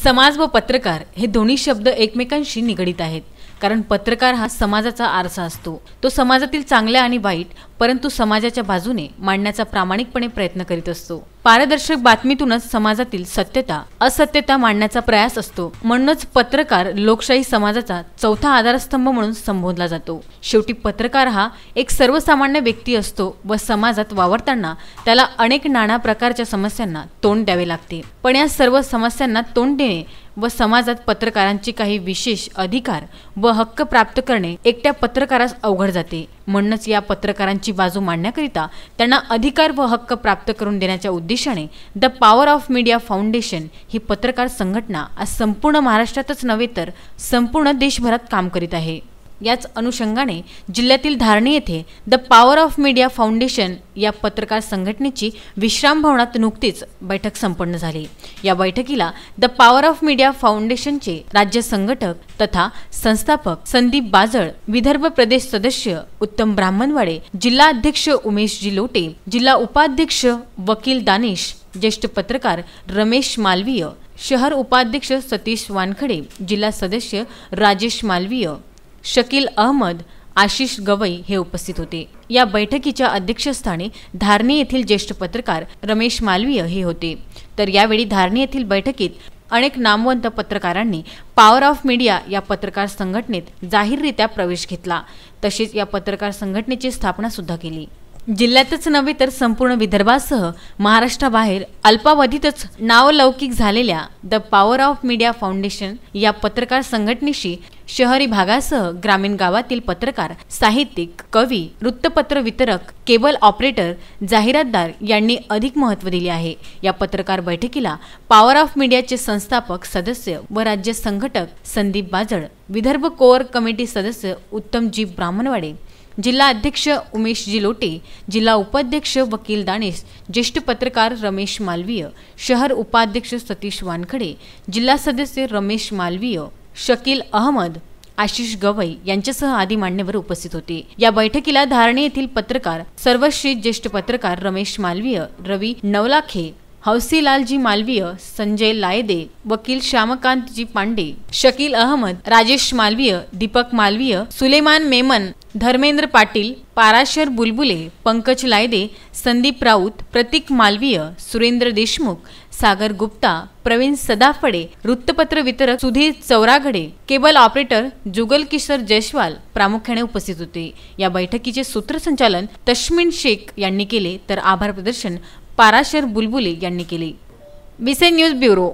समाज व पत्रकार हे दोन्ही शब्द एकमेकांशी निगडित आहेत। कारण पत्रकार हा समाजाचा आरसा असतो। तो समाजातील चांगल्या आणि वाईट परंतु समाजाच्या बाजूने मांडण्याचा प्रामाणिकपणे प्रयत्न करीत असतो। पारदर्शक बातमीतूनच समाजातील सत्यता असत्यता मांडण्याचा प्रयास असतो। म्हणूनच पत्रकार लोकशाही समाजाचा चौथा आधारस्तंभ म्हणून संबोधला जातो। शेवटी पत्रकार हा एक सर्वसामान्य व्यक्ती असतो व समाजात वावरताना त्याला अनेक नाना प्रकारच्या समस्यांना तोंड द्यावे लागते। पण या सर्व समस्यांना तोंड देणे व समाजात पत्रकारांची काही विशेष अधिकार व हक्क प्राप्त करणे एकट्या पत्रकारास अवघड जाते। म्हणूनच या पत्रकारांची बाजू मांडण्याकरिता त्यांना अधिकार व हक्क प्राप्त करून देण्याच्या उद्देशाने the power of media foundation ही पत्रकार संघटना आज संपूर्ण महाराष्ट्रातच नव्हे तर संपूर्ण देशभरात काम करीत आहे। याच अनुषंगाने जिल्ह्यातील धारणी येथे the power of media foundation या पत्रकार संघटनेची विश्राम भवनात नुकतीच बैठक संपन्न झाली। या बैठकीला द पॉवर ऑफ मीडिया फाउंडेशनचे राज्य संघटक तथा संस्थापक संदीप बाजळ, विदर्भ प्रदेश सदस्य उत्तम ब्राह्मणवाडे, जिल्हा अध्यक्ष उमेश जी लोटे, जिल्हा उपाध्यक्ष वकील दानिश, ज्येष्ठ पत्रकार रमेश मालवीय, शहर उपाध्यक्ष सतीश वानखडे, जिल्हा सदस्य राजेश मालवीय, शकील अहमद, आशिष गवई हे उपस्थित होते। या बैठकीच्या अध्यक्षस्थानी धारणी येथील ज्येष्ठ पत्रकार रमेश मालवीय हे होते। तर यावेळी धारणी येथील बैठकीत अनेक नामवंत पत्रकारांनी पॉवर ऑफ मीडिया या पत्रकार संघटनेत जाहीररित्या प्रवेश घेतला। तसेच या पत्रकार संघटनेची स्थापना सुद्धा केली। जिल्ह्यातच नव्हे तर संपूर्ण विदर्भासह महाराष्ट्राबाहेर अल्पावधीतच नावलौकिक झालेल्या the power of media foundation या पत्रकार संघटनेशी शहरी भागासह ग्रामीण गावातील पत्रकार, साहित्यिक, कवी, वृत्तपत्र वितरक, केबल ऑपरेटर, जाहिरातदार यांनी अधिक महत्त्व दिले आहे। या पत्रकार बैठकीला पॉवर ऑफ मीडियाचे संस्थापक सदस्य व राज्य संघटक संदीप बाजळ, विदर्भ कोअर कमिटी सदस्य उत्तम जी ब्राह्मणवाडे, जिल्हा अध्यक्ष उमेश जी लोटे, जिल्हा उपाध्यक्ष वकील दानिश, ज्येष्ठ पत्रकार रमेश मालवीय, शहर उपाध्यक्ष सतीश वानखडे, जिल्हा सदस्य रमेश मालवीय, शकील अहमद, आशिष गवई यांच्यासह आदी मान्यवर उपस्थित होते। या बैठकीला धारणी येथील पत्रकार सर्वश्री ज्येष्ठ पत्रकार रमेश मालवीय, रवी नवलाखे, हौसीलालजी मालवीय, संजय लायदे, वकील श्यामकांतजी पांडे, शकील अहमद, राजेश मालवीय, दीपक मालवीय, सुलेमान मेमन, धर्मेंद्र पाटील, पाराशर बुलबुले, पंकज लायदे, संदीप राऊत, प्रतीक मालवीय, सुरेंद्र देशमुख, सागर गुप्ता, प्रवीण सदाफडे, वृत्तपत्र वितरक सुधीर चौरागडे, केबल ऑपरेटर जुगल किशोर जयस्वाल प्रामुख्याने उपस्थित होते। या बैठकीचे सूत्रसंचालन तश्मीन शेख यांनी केले तर आभार प्रदर्शन पाराशर बुलबुले यांनी केले। Vice news bureau.